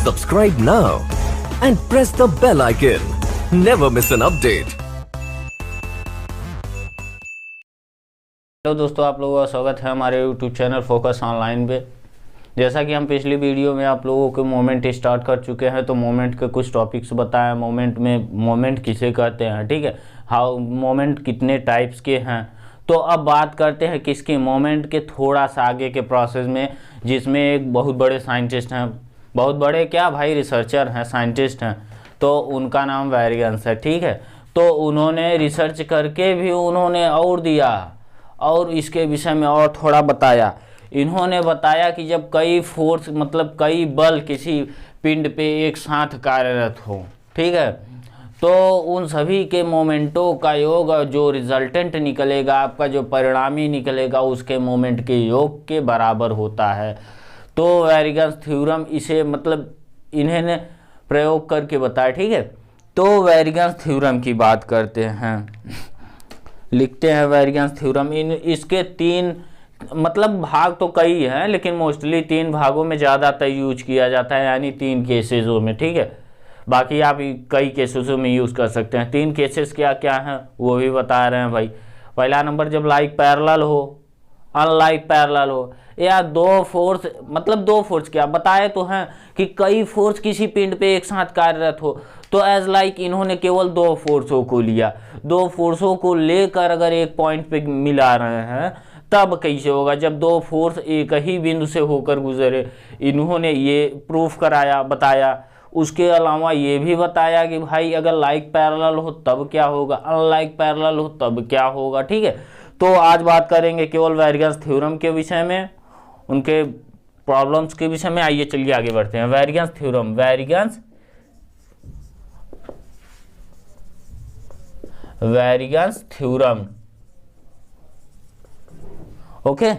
Subscribe now and press the bell icon. Never miss an update. Hello दोस्तों, आप लोगों का स्वागत है हमारे यूट्यूब चैनल फोकस ऑनलाइन पे। जैसा कि हम पिछली वीडियो में आप लोगों को मोमेंट स्टार्ट कर चुके हैं, तो मोमेंट के कुछ टॉपिक्स बताया। मोमेंट किसे कहते हैं, ठीक है, हाउ मोमेंट कितने टाइप्स के हैं। तो अब बात करते हैं किसकी, मोमेंट के थोड़ा सा आगे के प्रोसेस में, जिसमें एक बहुत बड़े साइंटिस्ट हैं, बहुत बड़े क्या भाई, रिसर्चर हैं, साइंटिस्ट हैं, तो उनका नाम वेरिगन्स है, ठीक है। तो उन्होंने रिसर्च करके भी उन्होंने और दिया और इसके विषय में और थोड़ा बताया। इन्होंने बताया कि जब कई फोर्स मतलब कई बल किसी पिंड पे एक साथ कार्यरत हो, ठीक है, तो उन सभी के मोमेंटों का योग जो रिजल्टेंट निकलेगा, आपका जो परिणामी निकलेगा, उसके मोमेंट के योग के बराबर होता है। तो वेरिगन्स थ्योरम इसे मतलब इन्होंने प्रयोग करके बताया, ठीक है। तो वेरिगन्स थ्योरम की बात करते हैं, लिखते हैं वेरिगन्स थ्योरम। इसके तीन मतलब भाग तो कई हैं, लेकिन मोस्टली तीन भागों में ज़्यादातर यूज किया जाता है, यानी तीन केसेसों में, ठीक है। बाकी आप कई केसेसों में यूज़ कर सकते हैं। तीन केसेस क्या क्या हैं वो भी बता रहे हैं भाई। पहला नंबर, जब लाइक पैरेलल हो, अनलाइक पैरेलल हो, या दो फोर्स मतलब दो फोर्स क्या बताए तो हैं कि कई फोर्स किसी पिंड पे एक साथ कार्यरत हो, तो एज लाइक इन्होंने केवल दो फोर्सों को लिया। दो फोर्सों को लेकर अगर एक पॉइंट पे मिला रहे हैं तब कैसे होगा, जब दो फोर्स एक ही बिंदु से होकर गुजरे। इन्होंने ये प्रूफ कराया, बताया। उसके अलावा ये भी बताया कि भाई अगर लाइक पैरेलल हो तब क्या होगा, अनलाइक पैरेलल हो तब क्या होगा, ठीक है। तो आज बात करेंगे केवल वेरिगन्स थ्योरम के विषय में, उनके प्रॉब्लम्स के विषय में। आइए चलिए आगे बढ़ते हैं। वेरिगन्स theorem, Varignon's theorem, okay.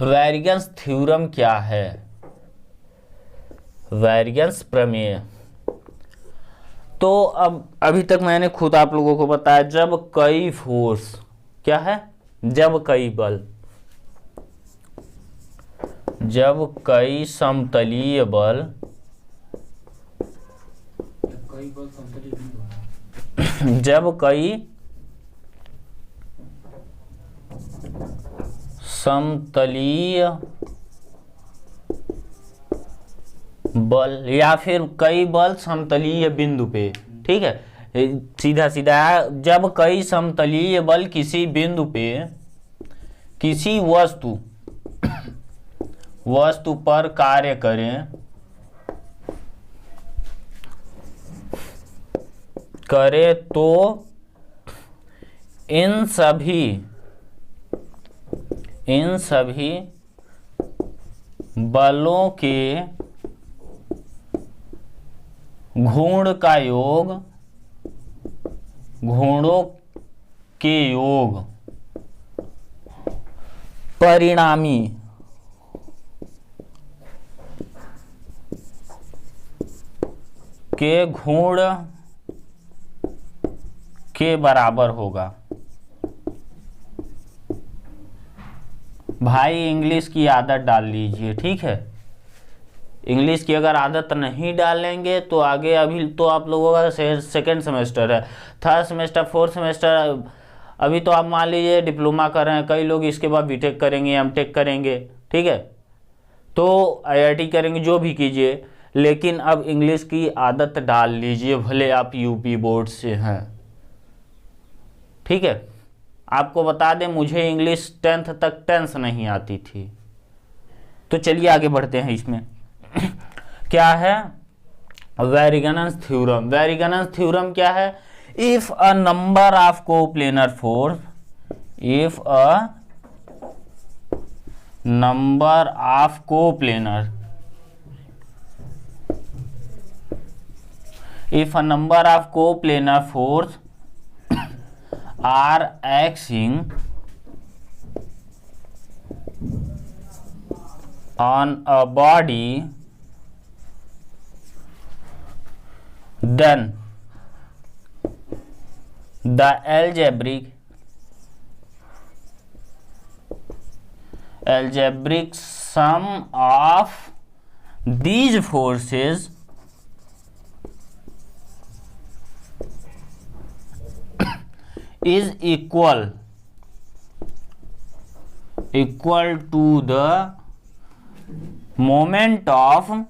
वेरिगन्स theorem क्या है? वेरिगन्स प्रमेय। तो अब अभी तक मैंने खुद आप लोगों को बताया, जब कई फोर्स क्या है, जब कई बल, जब कई समतलीय बल, जब कई समतलीय बल या फिर कई बल समतलीय बिंदु पे, ठीक है, सीधा सीधा, जब कई समतलीय बल किसी बिंदु पे किसी वस्तु पर कार्य करें, तो इन सभी बलों के घूर्ण का योग, घूर्णों के योग परिणामी के घूर्ण के बराबर होगा। भाई इंग्लिश की आदत डाल लीजिए, ठीक है। इंग्लिश की अगर आदत नहीं डालेंगे तो आगे, अभी तो आप लोगों का सेकेंड सेमेस्टर है, थर्ड सेमेस्टर, फोर्थ सेमेस्टर, अभी तो आप मान लीजिए डिप्लोमा कर रहे हैं, कई लोग इसके बाद बीटेक करेंगे, एमटेक करेंगे, ठीक है, तो आईआईटी करेंगे, जो भी कीजिए, लेकिन अब इंग्लिश की आदत डाल लीजिए, भले आप यूपी बोर्ड से हैं, ठीक है। आपको बता दें, मुझे इंग्लिश 10th तक टेंस नहीं आती थी। तो चलिए आगे बढ़ते हैं इसमें। क्या है वेरिगन्स थ्योरम? वेरिगन्स थ्योरम क्या है? If a number of coplanar force, if a number of coplanar, if a number of coplanar force are acting on a body, then the algebraic algebraic sum of these forces is equal to the moment of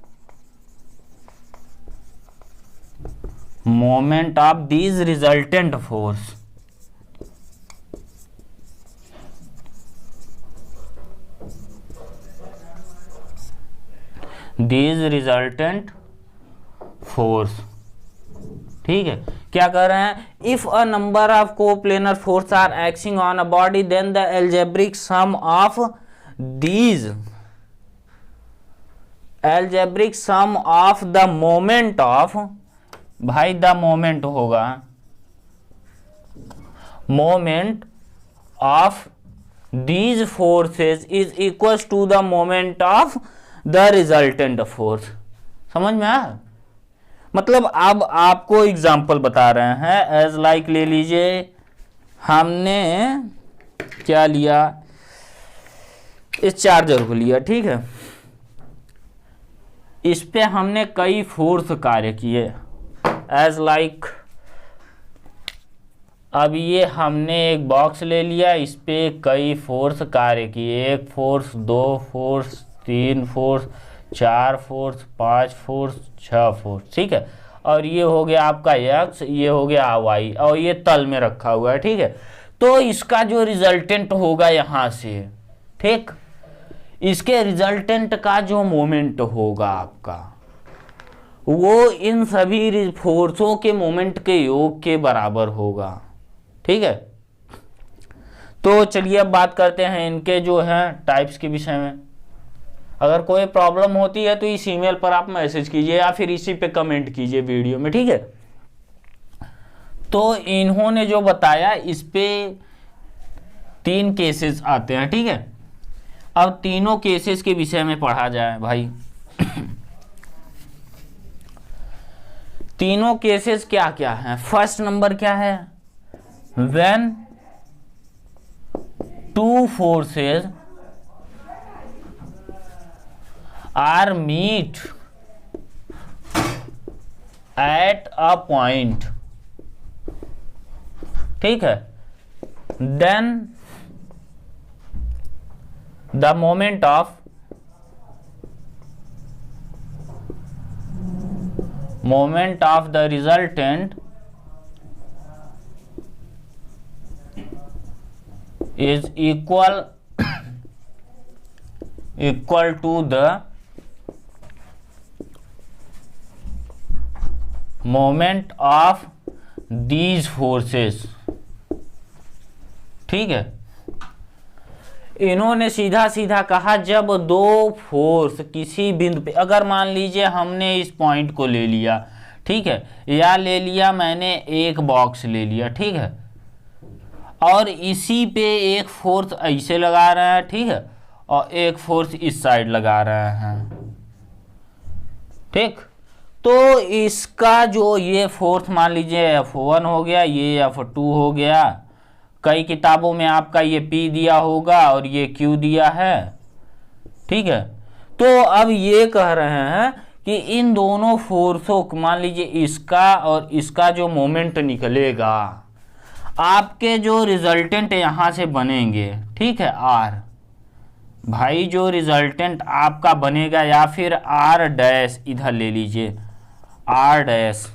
these resultant force. These resultant force, ठीक है। क्या कर रहे हैं, if a number of coplanar force are acting on a body then the algebraic sum of these algebraic sum of the moment of, भाई the moment होगा, moment of these forces is equal to the moment of the resultant force. समझ में आया? मतलब अब आपको example बता रहे हैं, एज लाइक ले लीजिए, हमने क्या लिया, इस चार्जर को लिया, ठीक है, इस पे हमने कई फोर्स कार्य किए, एज लाइक अब ये हमने एक बॉक्स ले लिया, इस पे कई फोर्स कार्य किए, 1 force, 2 force, 3 force, 4 force, 5 force, 6 force, ठीक है। और ये हो गया आपका एक्स, ये हो गया वाई, और ये तल में रखा हुआ है, ठीक है। तो इसका जो रिजल्टेंट होगा यहाँ से, ठीक, इसके रिजल्टेंट का जो मोमेंट होगा आपका, वो इन सभी फोर्सों के मोमेंट के योग के बराबर होगा, ठीक है। तो चलिए अब बात करते हैं इनके जो है टाइप्स के विषय में। अगर कोई प्रॉब्लम होती है तो इस ईमेल पर आप मैसेज कीजिए या फिर इसी पे कमेंट कीजिए वीडियो में, ठीक है। तो इन्होंने जो बताया इस पे 3 केसेस आते हैं, ठीक है। अब तीनों केसेस के विषय में पढ़ा जाए भाई। तीनों केसेस क्या क्या हैं? फर्स्ट नंबर क्या है, when 2 forces are meet at a point, ठीक है, then the moment of the resultant is equal to the moment of these forces, ठीक है। इन्होंने सीधा सीधा कहा जब 2 फोर्स किसी बिंदु पे, अगर मान लीजिए हमने इस पॉइंट को ले लिया, ठीक है, या ले लिया मैंने एक बॉक्स ले लिया, ठीक है, और इसी पे एक फोर्स ऐसे लगा रहे हैं, ठीक है, और एक फोर्स इस साइड लगा रहे हैं, ठीक। तो इसका जो ये फोर्स मान लीजिए F1 हो गया, ये F2 हो गया, कई किताबों में आपका ये P दिया होगा और ये Q दिया है, ठीक है। तो अब ये कह रहे हैं कि इन दोनों फोर्सों को मान लीजिए इसका और इसका जो मोमेंट निकलेगा, आपके जो रिजल्टेंट यहाँ से बनेंगे, ठीक है, R भाई, जो रिजल्टेंट आपका बनेगा, या फिर R डैश इधर ले लीजिए, R डैश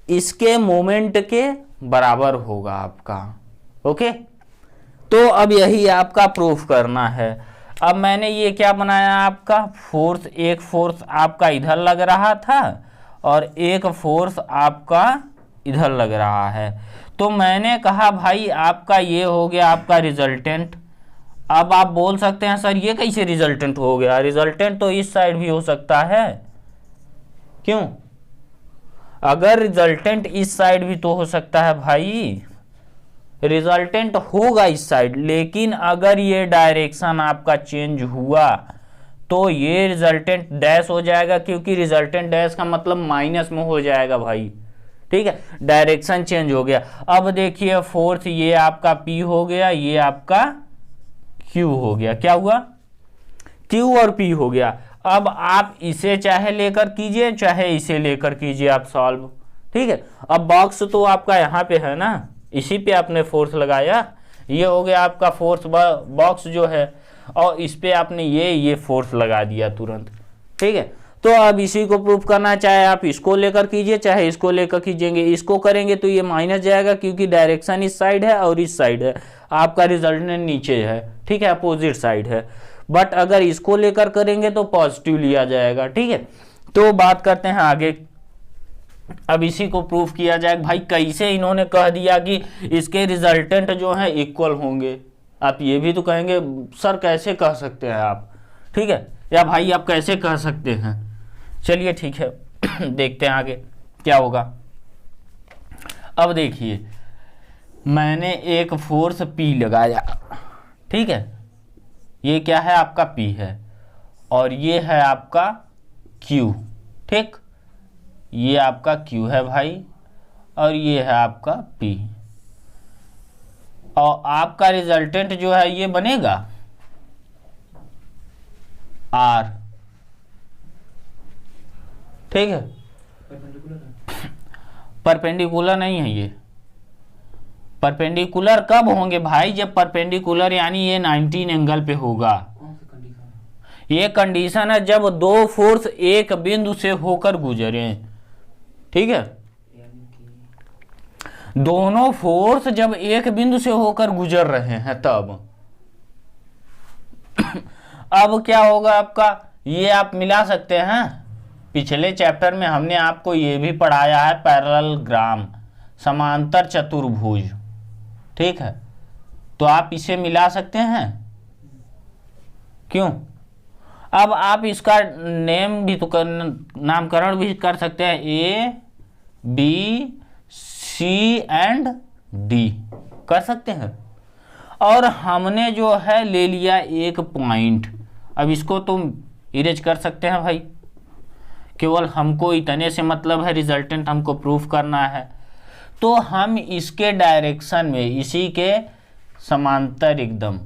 इसके मोमेंट के बराबर होगा आपका, ओके। तो अब यही आपका प्रूफ करना है। अब मैंने ये क्या बनाया, आपका फोर्स, एक फोर्स आपका इधर लग रहा था और एक फोर्स आपका इधर लग रहा है। तो मैंने कहा भाई आपका ये हो गया आपका रिजल्टेंट। अब आप बोल सकते हैं सर ये कैसे रिजल्टेंट हो गया? रिजल्टेंट तो इस साइड भी हो सकता है, क्यों? अगर रिजल्टेंट इस साइड भी तो हो सकता है भाई, रिजल्टेंट होगा इस साइड, लेकिन अगर ये डायरेक्शन आपका चेंज हुआ तो ये रिजल्टेंट डैश हो जाएगा, क्योंकि रिजल्टेंट डैश का मतलब माइनस में हो जाएगा भाई, ठीक है, डायरेक्शन चेंज हो गया। अब देखिए फोर्थ ये आपका P हो गया, ये आपका Q हो गया, क्या हुआ? Q और P हो गया। अब आप इसे चाहे लेकर कीजिए चाहे इसे लेकर कीजिए आप सॉल्व, ठीक है। अब बॉक्स तो आपका यहाँ पे है ना, इसी पे आपने फोर्स लगाया, ये हो गया आपका फोर्स बॉक्स जो है, और इस पे आपने ये फोर्स लगा दिया तुरंत, ठीक है। तो अब इसी को प्रूफ करना, चाहे आप इसको लेकर कीजिए चाहे इसको लेकर कीजिएंगे। इसको करेंगे तो ये माइनस जाएगा क्योंकि डायरेक्शन इस साइड है और इस साइड है, आपका रिजल्टेंट नीचे है, ठीक है, अपोजिट साइड है। बट अगर इसको लेकर करेंगे तो पॉजिटिव लिया जाएगा, ठीक है। तो बात करते हैं आगे। अब इसी को प्रूफ किया जाए। भाई कैसे इन्होंने कह दिया कि इसके रिजल्टेंट जो है इक्वल होंगे। आप ये भी तो कहेंगे सर कैसे कह सकते हैं आप, ठीक है, या भाई आप कैसे कह सकते हैं। चलिए ठीक है देखते हैं आगे क्या होगा। अब देखिए मैंने एक फोर्स P लगाया, ठीक है, ये क्या है आपका P है और ये है आपका Q, ठीक, ये आपका Q है भाई और ये है आपका P, और आपका रिजल्टेंट जो है ये बनेगा R, ठीक है। परपेंडिकुलर नहीं है ये, परपेंडिकुलर कब होंगे भाई, जब परपेंडिकुलर यानी ये 19 एंगल पे होगा। ये कंडीशन है जब दो फोर्स एक बिंदु से होकर गुजरे, ठीक है, दोनों फोर्स जब एक बिंदु से होकर गुजर रहे हैं तब। अब क्या होगा आपका, ये आप मिला सकते हैं, पिछले चैप्टर में हमने आपको ये भी पढ़ाया है पैरेललोग्राम, समांतर चतुर्भुज, ठीक है, तो आप इसे मिला सकते हैं, क्यों। अब आप इसका नेम भी तो नामकरण भी कर सकते हैं, A B C and D कर सकते हैं। और हमने जो है ले लिया एक पॉइंट, अब इसको तुम इरेज कर सकते हैं भाई, केवल हमको इतने से मतलब है, रिजल्टेंट हमको प्रूफ करना है। तो हम इसके डायरेक्शन में इसी के समांतर एकदम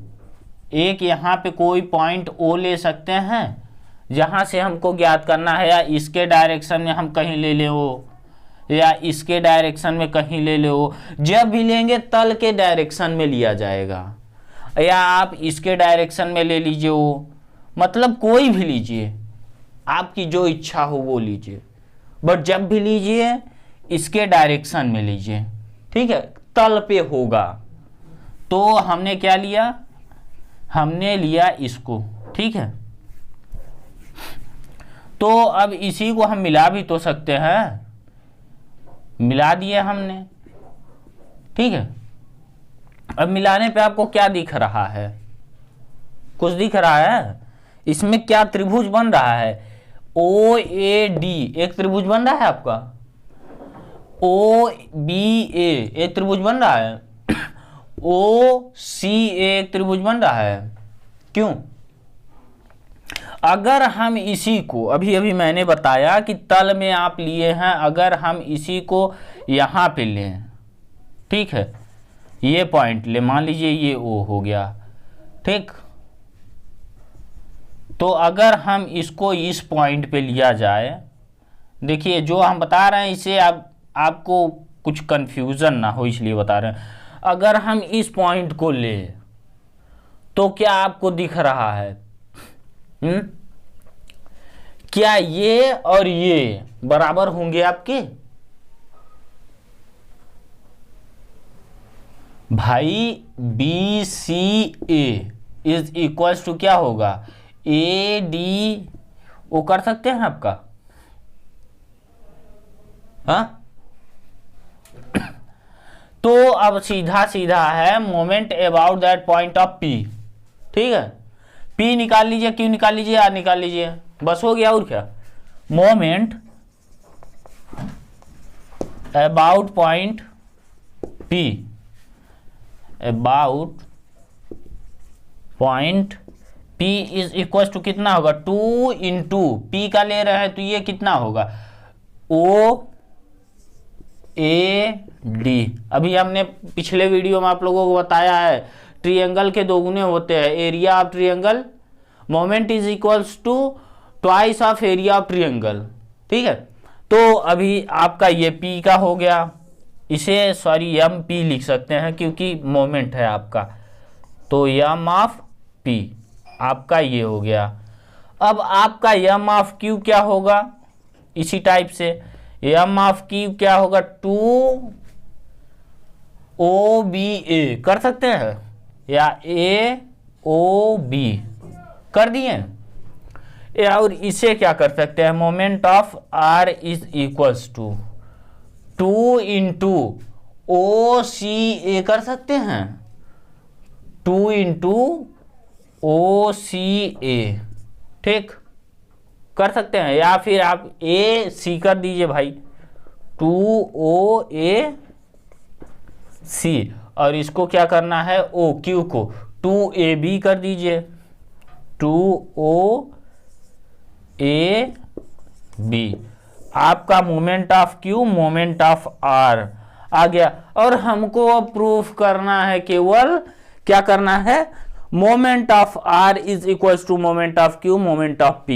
एक यहाँ पे कोई पॉइंट O ले सकते हैं जहाँ से हमको ज्ञात करना है, या इसके डायरेक्शन में हम कहीं ले ले वो, या इसके डायरेक्शन में कहीं ले ले वो। जब भी लेंगे तल के डायरेक्शन में लिया जाएगा, या आप इसके डायरेक्शन में ले लीजिए वो, मतलब कोई भी लीजिए, आपकी जो इच्छा हो वो लीजिए, बट जब भी लीजिए इसके डायरेक्शन में लीजिए, ठीक है, तल पे होगा। तो हमने क्या लिया, हमने लिया इसको, ठीक है। तो अब इसी को हम मिला भी तो सकते हैं, मिला दिए हमने, ठीक है। अब मिलाने पे आपको क्या दिख रहा है, कुछ दिख रहा है, इसमें क्या त्रिभुज बन रहा है, OAD एक त्रिभुज बन रहा है आपका, OBA एक त्रिभुज बन रहा है, OCA एक त्रिभुज बन रहा है। क्यों, अगर हम इसी को अभी मैंने बताया कि तल में आप लिए हैं, अगर हम इसी को यहाँ पे लें, ठीक है, ये पॉइंट ले, मान लीजिए ये O हो गया, ठीक। तो अगर हम इसको इस पॉइंट पे लिया जाए, देखिए जो हम बता रहे हैं इसे आपको कुछ कंफ्यूजन ना हो इसलिए बता रहे हैं। अगर हम इस पॉइंट को ले तो क्या आपको दिख रहा है, क्या ये और ये बराबर होंगे आपके, भाई BCA इज इक्वल्स टू क्या होगा, ADO कर सकते हैं आपका, हाँ। तो अब सीधा सीधा है moment about that point of P, ठीक है, P निकाल लीजिए, Q निकाल लीजिए, R निकाल लीजिए, बस हो गया। और क्या, moment about point P, about point P is equal to कितना होगा, 2 इंटू P का ले रहे हैं तो ये कितना होगा, OAD। अभी हमने पिछले वीडियो में आप लोगों को बताया है ट्रायंगल के दो गुने होते हैं, area of triangle moment is equals to twice of area of triangle. ठीक है, तो अभी आपका ये P का हो गया, इसे सॉरी एम पी लिख सकते हैं क्योंकि मोमेंट है आपका, तो एम ऑफ P आपका ये हो गया। अब आपका एम ऑफ Q क्या होगा, इसी टाइप से एम ऑफ Q क्या होगा, 2 OBA कर सकते हैं या AOB कर दिए। और इसे क्या कर सकते हैं, moment of R is equals to 2 into OCA कर सकते हैं, 2 इंटू OCA, ठीक कर सकते हैं, या फिर आप AC कर दीजिए भाई, 2OAC, और इसको क्या करना है OQ को 2AB कर दीजिए, 2OAB। आपका moment of Q moment of R आ गया। और हमको अब प्रूफ करना है, केवल क्या करना है, moment of R is equals to moment of Q moment of P।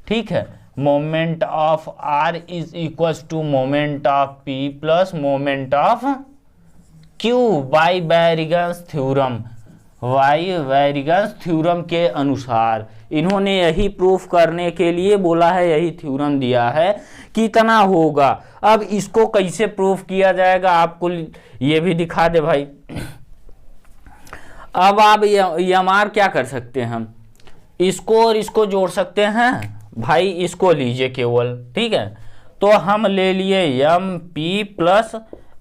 ठीक है, moment of R is equals to moment of P plus moment of Q by Varignon's theorem. Varignon's theorem के अनुसार इन्होंने यही प्रूफ करने के लिए बोला है, यही थ्योरम दिया है कितना होगा। अब इसको कैसे प्रूफ किया जाएगा आपको ये भी दिखा दे भाई। अब आप एमआर क्या कर सकते हैं, हम इसको और इसको जोड़ सकते हैं भाई, इसको लीजिए केवल। ठीक है, तो हम ले लिए M P plus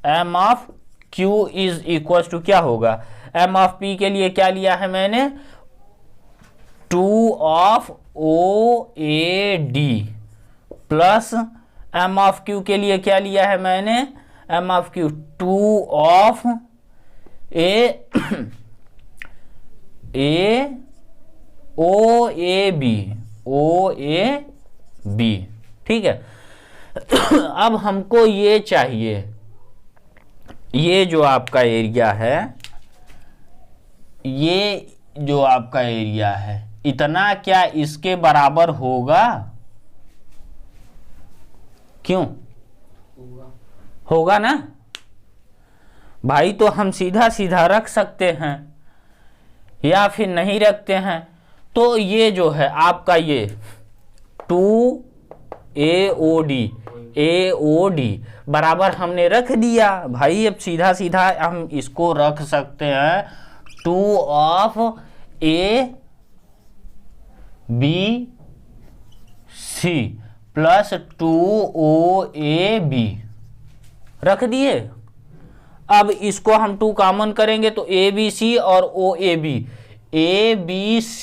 M of Q is equal to क्या होगा, एम ऑफ पी के लिए क्या लिया है मैंने, 2 of OAD plus M of Q के लिए क्या लिया है मैंने, M of Q 2 of OAB। ठीक है, अब हमको ये चाहिए, ये जो आपका एरिया है, ये जो आपका एरिया है, इतना क्या इसके बराबर होगा, क्यों होगा ना भाई, तो हम सीधा सीधा रख सकते हैं या फिर नहीं रखते हैं। तो ये जो है आपका ये 2AOD बराबर हमने रख दिया भाई। अब सीधा सीधा हम इसको रख सकते हैं 2 ऑफ ABC प्लस 2OAB रख दिए। अब इसको हम 2 कॉमन करेंगे तो ABC और OAB, ABC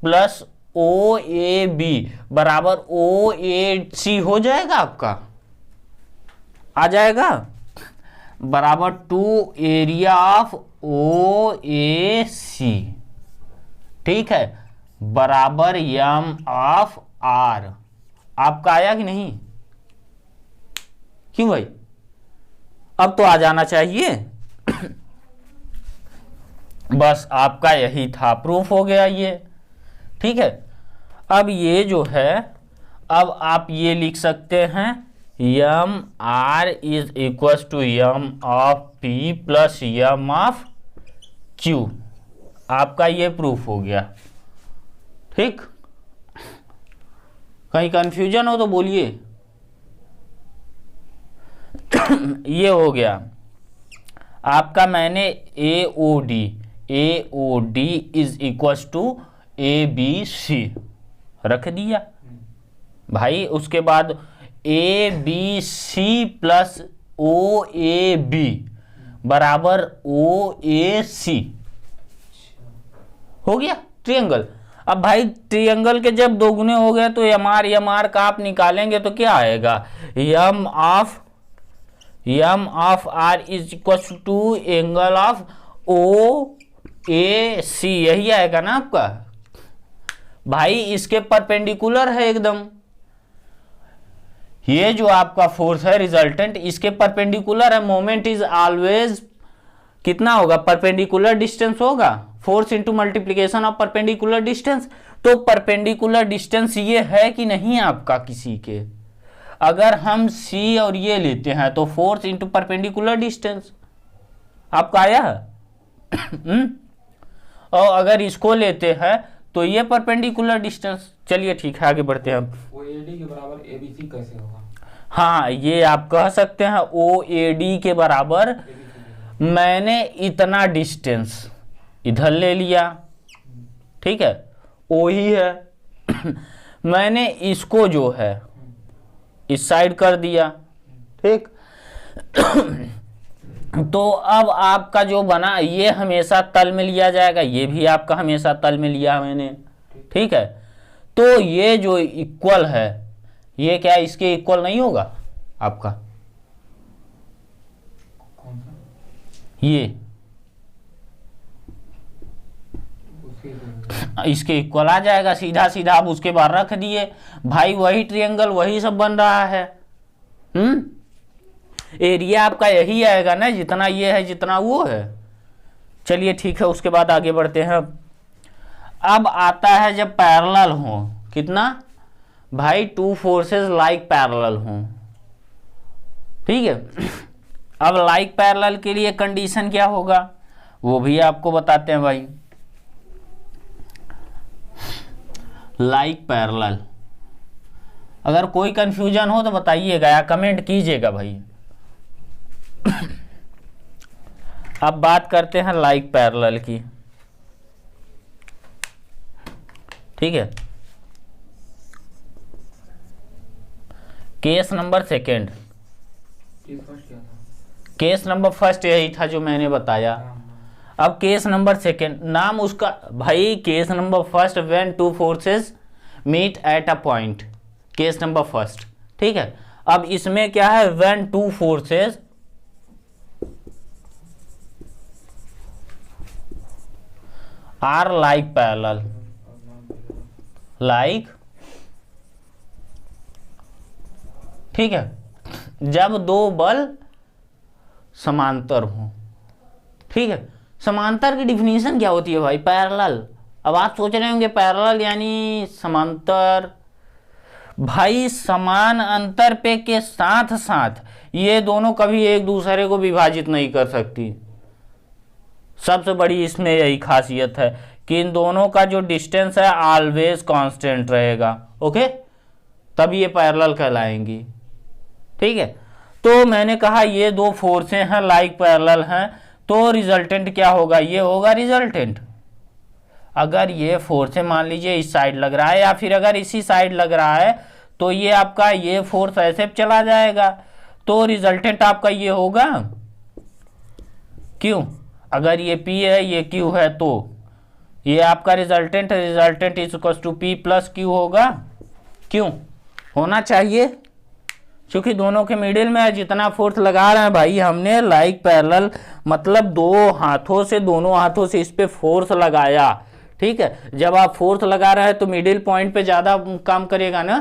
प्लस OAB बराबर OAC हो जाएगा, आपका आ जाएगा बराबर 2 एरिया ऑफ OAC। ठीक है, बराबर एम ऑफ R। आपका आया कि नहीं, क्यों भाई, अब तो आ जाना चाहिए। बस आपका यही था, प्रूफ हो गया ये। ठीक है, अब ये जो है, अब आप ये लिख सकते हैं M R is equal to M of P plus M of Q. आपका ये प्रूफ हो गया। ठीक, कहीं कंफ्यूजन हो तो बोलिए। ये हो गया आपका, मैंने AOD is equal to ABC रख दिया भाई। उसके बाद ABC प्लस OAB बराबर OAC हो गया ट्रायंगल। अब भाई ट्रायंगल के जब दोगुने हो गए तो एम आर का आप निकालेंगे तो क्या आएगा, M of R is equal to angle of OAC, यही आएगा ना आपका भाई। इसके परपेंडिकुलर है एकदम, ये जो आपका फोर्स है रिजल्टेंट, इसके परपेंडिकुलर है। मोमेंट इज ऑलवेज कितना होगा, परपेंडिकुलर डिस्टेंस होगा, force into multiplication of perpendicular distance. तो परपेंडिकुलर डिस्टेंस ये है कि नहीं आपका किसी के, अगर हम C और ये लेते हैं तो फोर्स इंटू परपेंडिकुलर डिस्टेंस आपका आया है और अगर इसको लेते हैं तो ये परपेंडिकुलर डिस्टेंस। चलिए ठीक है, आगे बढ़ते हैं हम। OAD के बराबर ABC कैसे होगा? हाँ, ये आप कह सकते हैं OAD के बराबर, मैंने इतना डिस्टेंस इधर ले लिया, ठीक है, O ही है मैंने इसको जो है इस साइड कर दिया, ठीक तो अब आपका जो बना ये हमेशा तल में लिया जाएगा, ये भी आपका हमेशा तल में लिया मैंने, ठीक है। तो ये जो इक्वल है ये क्या इसके इक्वल नहीं होगा आपका, कौन सा? ये उसके इसके इक्वल आ जाएगा, सीधा सीधा आप उसके बाद रख दिए भाई, वही ट्रायंगल वही सब बन रहा है। एरिया आपका यही आएगा ना, जितना ये है जितना वो है। चलिए ठीक है, उसके बाद आगे बढ़ते हैं। अब आता है जब पैरेलल हो, कितना भाई, टू फोर्सेस लाइक पैरेलल हो, ठीक है। अब लाइक पैरेलल के लिए कंडीशन क्या होगा वो भी आपको बताते हैं भाई। लाइक पैरेलल, अगर कोई कंफ्यूजन हो तो बताइएगा या कमेंट कीजिएगा भाई। अब बात करते हैं लाइक पैरेलल की, ठीक है। केस नंबर सेकेंड, फर्स्ट क्या था? केस नंबर फर्स्ट यही था जो मैंने बताया। अब केस नंबर सेकेंड, नाम उसका भाई, case number first when two forces meet at a point, case number first, ठीक है। अब इसमें क्या है, when two forces are like parallel, like, ठीक है, जब दो बल समांतर हो, ठीक है। समांतर की डिफिनीशन क्या होती है भाई, पैरेलल। अब आप सोच रहे होंगे पैरेलल यानी समांतर, भाई समान अंतर पे के साथ साथ ये दोनों कभी एक दूसरे को विभाजित नहीं कर सकती। सबसे बड़ी इसमें यही खासियत है कि इन दोनों का जो डिस्टेंस है ऑलवेज कांस्टेंट रहेगा, ओके, तब ये पैरेलल कहलाएंगी, ठीक है। तो मैंने कहा ये दो फोर्सें हैं लाइक पैरेलल हैं, तो रिजल्टेंट क्या होगा, ये होगा रिजल्टेंट। अगर ये फोर्सें मान लीजिए इस साइड लग रहा है या फिर अगर इसी साइड लग रहा है तो ये आपका ये फोर्स ऐसे चला जाएगा, तो रिजल्टेंट आपका ये होगा क्यों, अगर ये P है ये Q है तो ये आपका resultant is equal to P plus Q होगा, क्यों होना चाहिए, क्योंकि दोनों के मिडिल में जितना फोर्स लगा रहे हैं भाई हमने लाइक पैरेलल, मतलब दो हाथों से, दोनों हाथों से इस पे फोर्स लगाया, ठीक है। जब आप फोर्स लगा रहे हैं तो मिडिल पॉइंट पे ज्यादा काम करेगा ना,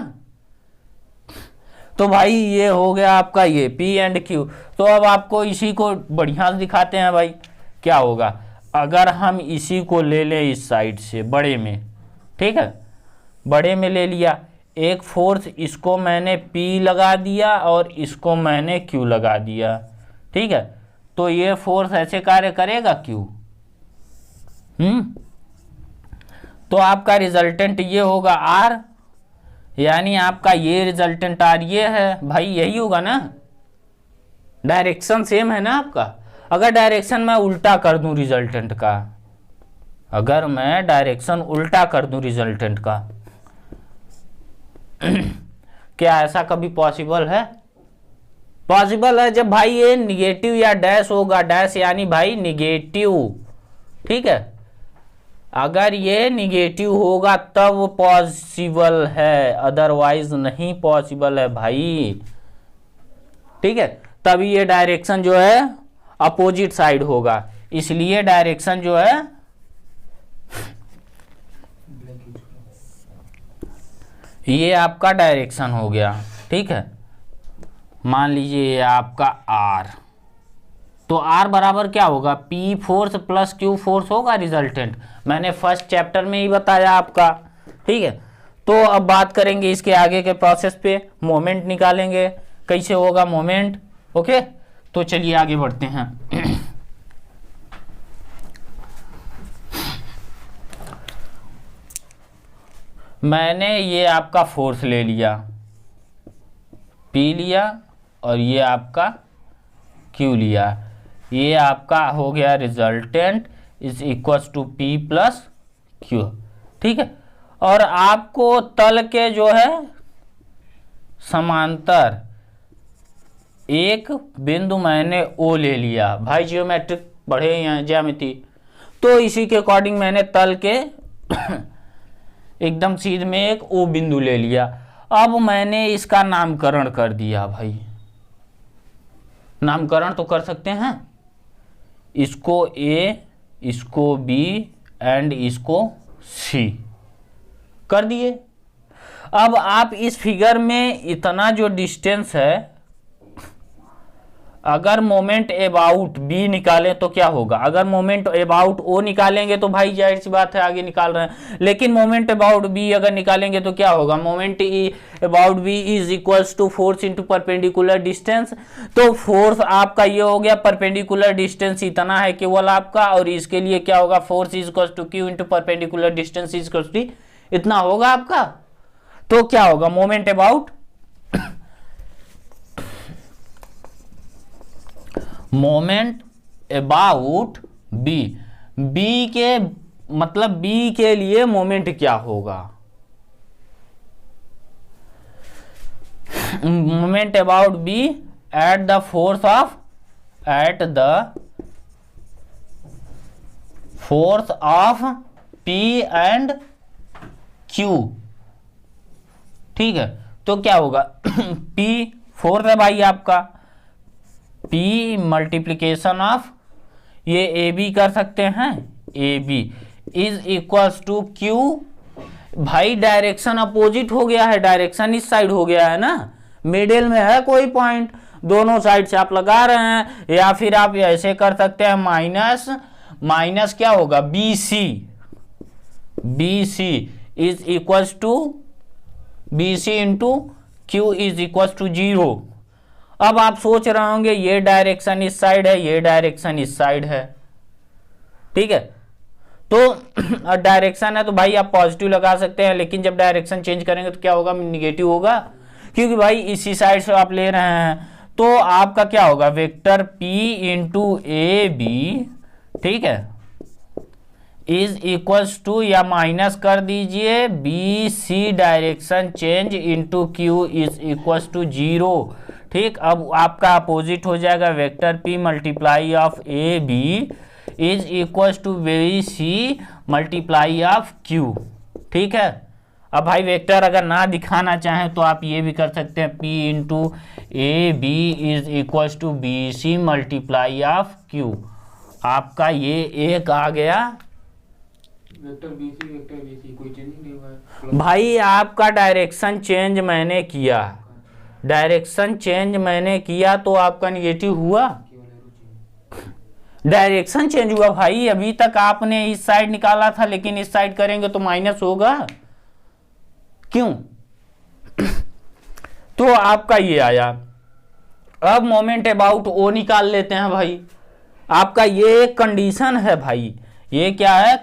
तो भाई ये हो गया आपका ये P एंड Q। तो अब आपको इसी को बढ़िया से दिखाते हैं भाई क्या होगा, अगर हम इसी को ले लें इस साइड से बड़े में, ठीक है, बड़े में ले लिया, एक फोर्स इसको मैंने P लगा दिया और इसको मैंने Q लगा दिया, ठीक है। तो ये फोर्स ऐसे कार्य करेगा Q, तो आपका रिजल्टेंट ये होगा R, यानी आपका ये रिजल्टेंट R ये है भाई, यही होगा ना, डायरेक्शन सेम है ना आपका। अगर डायरेक्शन मैं उल्टा कर दूं रिजल्टेंट का, अगर मैं डायरेक्शन उल्टा कर दूं रिजल्टेंट का क्या ऐसा कभी पॉसिबल है, पॉसिबल है जब भाई ये निगेटिव या डैश होगा, डैश यानी भाई निगेटिव, ठीक है। अगर ये निगेटिव होगा तब पॉसिबल है, अदरवाइज नहीं पॉसिबल है भाई, ठीक है। तभी ये डायरेक्शन जो है अपोजिट साइड होगा, इसलिए डायरेक्शन जो है ये आपका डायरेक्शन हो गया, ठीक है। मान लीजिए ये आपका R, तो R बराबर क्या होगा, P force plus Q force होगा रिजल्टेंट, मैंने फर्स्ट चैप्टर में ही बताया आपका, ठीक है, तो अब बात करेंगे इसके आगे के प्रोसेस पे, मोमेंट निकालेंगे, कैसे होगा मोमेंट। ओके, तो चलिए आगे बढ़ते हैं। मैंने ये आपका फोर्स ले लिया, P लिया, और ये आपका Q लिया, ये आपका हो गया resultant is equal to P plus Q। ठीक है, और आपको तल के जो है समांतर एक बिंदु मैंने O ले लिया, भाई जियोमेट्रिक पढ़े हैं ज्यामिति, तो इसी के अकॉर्डिंग मैंने तल के एकदम सीध में एक O बिंदु ले लिया। अब मैंने इसका नामकरण कर दिया, भाई नामकरण तो कर सकते हैं, इसको A, इसको B एंड इसको C कर दिए। अब आप इस फिगर में इतना जो डिस्टेंस है, अगर मोमेंट अबाउट B निकालें तो क्या होगा, अगर मोमेंट अबाउट O निकालेंगे तो भाई जाहिर सी बात है आगे निकाल रहे हैं, लेकिन मोमेंट अबाउट B अगर निकालेंगे तो क्या होगा, moment about B is equals to force into perpendicular distance. तो फोर्स आपका ये हो गया, परपेंडिकुलर डिस्टेंस इतना है केवल आपका, और इसके लिए क्या होगा, force is equals to Q into perpendicular distance is equals to इतना होगा आपका। तो क्या होगा, मोमेंट अबाउट B के मतलब B के लिए मोमेंट क्या होगा, moment about B at the force of P and Q। ठीक है, तो क्या होगा P फोर्स है भाई आपका, P मल्टीप्लीकेशन ऑफ ये AB कर सकते हैं, AB is equals to Q। भाई डायरेक्शन अपोजिट हो गया है, डायरेक्शन इस साइड हो गया है ना, मिडिल में है कोई पॉइंट, दोनों साइड से आप लगा रहे हैं, या फिर आप ऐसे कर सकते हैं माइनस क्या होगा BC is equals to BC into Q is equals to 0। अब आप सोच रहे होंगे ये डायरेक्शन इस साइड है, ये डायरेक्शन इस साइड है, ठीक है, तो डायरेक्शन है तो भाई आप पॉजिटिव लगा सकते हैं, लेकिन जब डायरेक्शन चेंज करेंगे तो क्या होगा, निगेटिव होगा, क्योंकि भाई इसी साइड से आप ले रहे हैं। तो आपका क्या होगा, वेक्टर P इंटू AB, ठीक है, इज इक्वल्स टू, या माइनस कर दीजिए BC direction change into Q is equals to 0। ठीक, अब आपका अपोजिट हो जाएगा, vector P multiply of AB is equals to BC multiply of Q। ठीक है, अब भाई वेक्टर अगर ना दिखाना चाहें तो आप ये भी कर सकते हैं, P into AB is equals to BC multiply of Q। आपका ये एक आ गया, वेक्टर BC कोई चेंज नहीं हुआ है भाई आपका डायरेक्शन चेंज मैंने किया, डायरेक्शन चेंज मैंने किया तो आपका निगेटिव हुआ, डायरेक्शन चेंज हुआ भाई। अभी तक आपने इस साइड निकाला था, लेकिन इस साइड करेंगे तो माइनस होगा, क्यों? तो आपका ये आया। अब मोमेंट अबाउट O निकाल लेते हैं भाई। आपका ये एक कंडीशन है भाई, ये क्या है,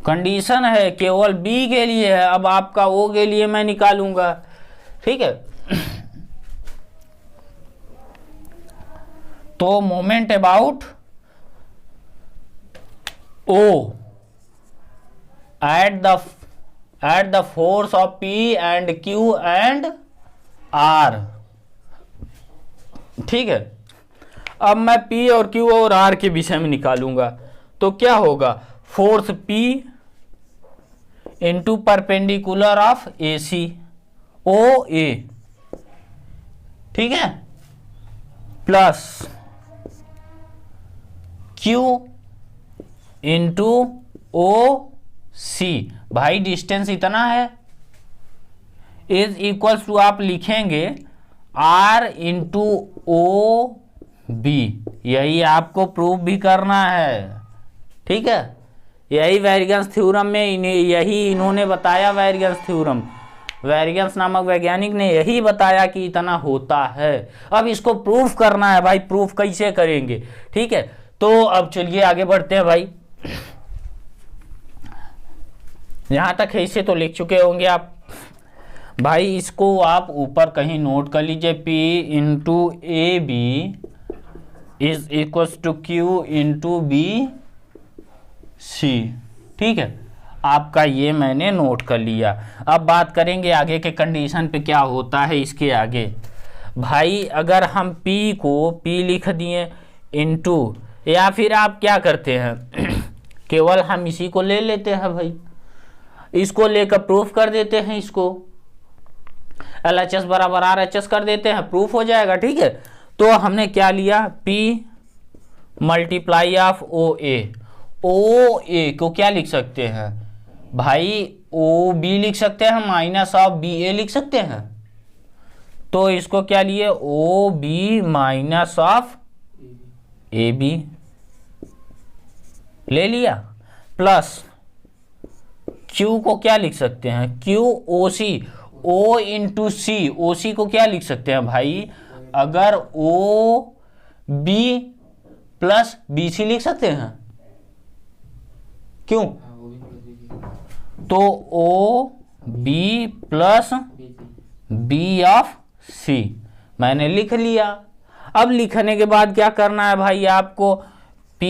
कंडीशन है, केवल B के लिए है। अब आपका O के लिए मैं निकालूंगा, ठीक है। तो moment about O at the force of P and Q and R, ठीक है। अब मैं P और Q और R के विषय में निकालूंगा, तो क्या होगा, force P into perpendicular of AC OA, ठीक है, प्लस Q इंटू OC, भाई डिस्टेंस इतना है, इज इक्वल्स टू आप लिखेंगे R इंटू OB, यही आपको प्रूव भी करना है, ठीक है, यही वैरिगेंस थ्योरम में यही इन्होंने बताया, वैरिगेंस थ्योरम, वैरिगेंस नामक वैज्ञानिक ने यही बताया कि इतना होता है। अब इसको प्रूफ करना है भाई, प्रूफ कैसे करेंगे, ठीक है। तो अब चलिए आगे बढ़ते हैं भाई। यहां तक ऐसे तो लिख चुके होंगे आप भाई, इसको आप ऊपर कहीं नोट कर लीजिए, P into A B is equal to Q into B C, ठीक है। आपका ये मैंने नोट कर लिया। अब बात करेंगे आगे के कंडीशन पे क्या होता है इसके आगे। भाई अगर हम P को P लिख दिए इंटू, या फिर आप क्या करते हैं केवल हम इसी को ले लेते हैं भाई, इसको लेकर प्रूफ कर देते हैं, इसको LHS बराबर RHS कर देते हैं, प्रूफ हो जाएगा, ठीक है। तो हमने क्या लिया, P मल्टीप्लाई ऑफ OA को क्या लिख सकते हैं भाई, OB लिख सकते हैं, माइनस ऑफ BA लिख सकते हैं। तो इसको क्या लिए, OB माइनस ऑफ AB ले लिया, प्लस Q को क्या लिख सकते हैं, QOC, O इंटू सी, OC को क्या लिख सकते हैं भाई, अगर OB प्लस BC लिख सकते हैं, क्यों, तो OB plus B of C मैंने लिख लिया। अब लिखने के बाद क्या करना है भाई आपको, P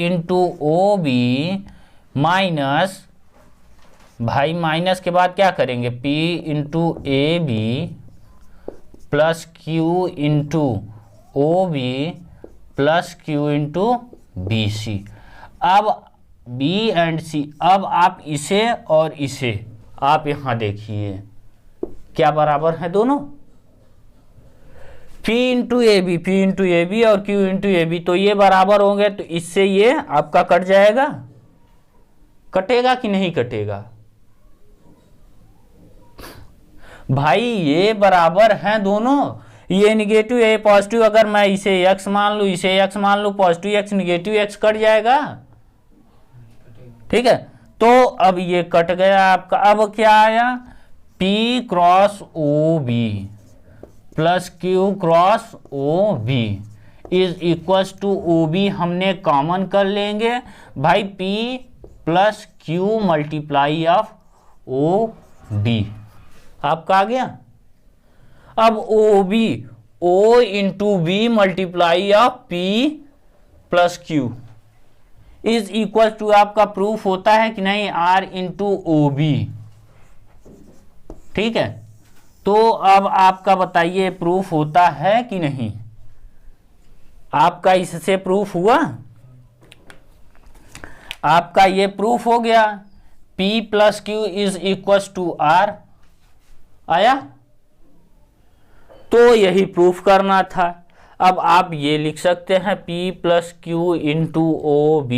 इंटू OB माइनस, भाई माइनस के बाद क्या करेंगे, P into AB plus Q into OB plus Q into BC। अब B एंड C, अब आप इसे और इसे आप यहां देखिए क्या बराबर है दोनों, P इंटू ए बी और Q इंटू ए बी, तो ये बराबर होंगे, तो इससे ये आपका कट जाएगा, कटेगा कि नहीं कटेगा भाई, ये बराबर हैं दोनों, ये निगेटिव ये पॉजिटिव, अगर मैं इसे x मान लूँ, इसे x मान लूँ, positive x negative x cut जाएगा, ठीक है। तो अब ये कट गया आपका, अब क्या आया, P cross OB plus Q cross OB is equal to OB हमने कॉमन कर लेंगे भाई, P plus Q multiply of OB आपका आ गया। अब OB O into B multiply of P plus Q is equal to आपका प्रूफ होता है कि नहीं, R इंटू OB, ठीक है। तो अब आपका बताइए प्रूफ होता है कि नहीं, आपका इससे प्रूफ हुआ, आपका ये प्रूफ हो गया, P plus Q is equal to R आया, तो यही प्रूफ करना था। अब आप ये लिख सकते हैं P plus Q into OB,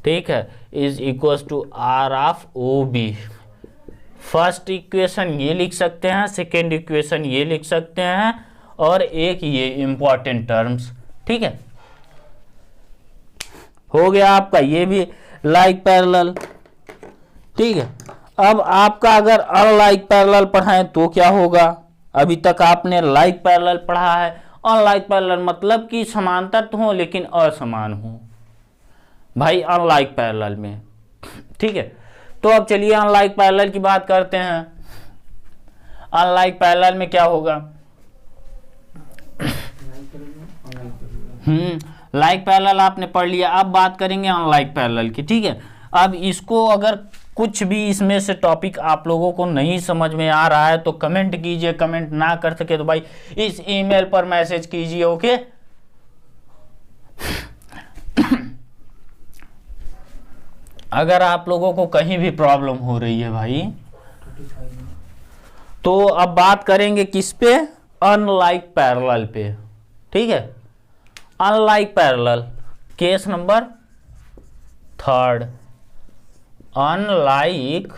ठीक है, is equal to R of OB। First equation ये लिख सकते हैं, सेकेंड इक्वेशन ये लिख सकते हैं, और एक ये इंपॉर्टेंट टर्म्स, ठीक है। हो गया आपका ये भी लाइक पैरेलल, ठीक है। अब आपका अगर अनलाइक पैरेलल पढ़ाएं तो क्या होगा, अभी तक आपने लाइक पैरेलल पढ़ा है, अनलाइक पैरेलल मतलब कि समांतर तो हो लेकिन असमान हो भाई, अनलाइक पैरेलल में, ठीक है। तो अब चलिए अनलाइक पैरेलल की बात करते हैं। अनलाइक पैरेलल में क्या होगा, लाइक पैरेलल आपने पढ़ लिया, अब बात करेंगे अनलाइक पैरेलल की, ठीक है। अब इसको अगर कुछ भी इसमें से टॉपिक आप लोगों को नहीं समझ में आ रहा है तो कमेंट कीजिए, कमेंट ना कर सके तो भाई इस ईमेल पर मैसेज कीजिए, ओके। अगर आप लोगों को कहीं भी प्रॉब्लम हो रही है भाई, तो अब बात करेंगे किस पे, अनलाइक पैरेलल पे, ठीक है। Unlike parallel case number 3, unlike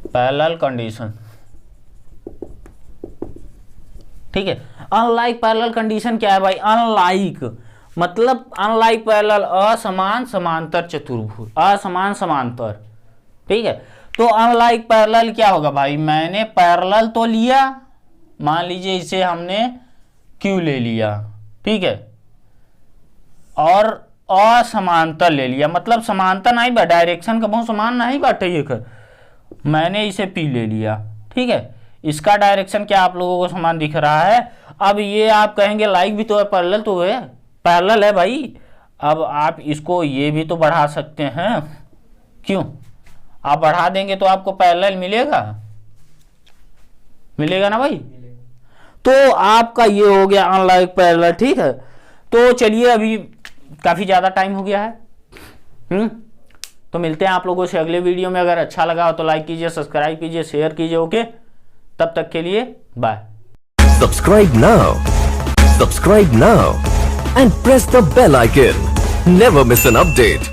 parallel condition, ठीक है। अनलाइक पैरेलल कंडीशन क्या है भाई? अनलाइक मतलब अनलाइक पैरेलल, असमान समांतर चतुर्भुज, असमान समांतर, ठीक है। तो अनलाइक पैरेलल क्या होगा भाई? मैंने पैरेलल तो लिया, मान लीजिए इसे हमने Q ले लिया, ठीक है, और असमांतर ले लिया, मतलब समांतर नहीं बा, डायरेक्शन का बहुत समान नहीं बाटे ये कर, मैंने इसे P ले लिया, ठीक है। इसका डायरेक्शन क्या आप लोगों को समान दिख रहा है? अब ये आप कहेंगे लाइक भी तो है, पैरेलल तो है, पैरेलल है भाई। अब आप इसको ये भी तो बढ़ा सकते हैं, क्यों? आप बढ़ा देंगे तो आपको पैरेलल मिलेगा, मिलेगा ना भाई? तो आपका ये हो गया अनलाइक पैरेलल, ठीक है। तो चलिए अभी काफी ज्यादा टाइम हो गया है, तो मिलते हैं आप लोगों से अगले वीडियो में। अगर अच्छा लगा हो तो लाइक कीजिए, सब्सक्राइब कीजिए, शेयर कीजिए, ओके। तब तक के लिए bye. Subscribe now and press the bell icon. Never miss an update.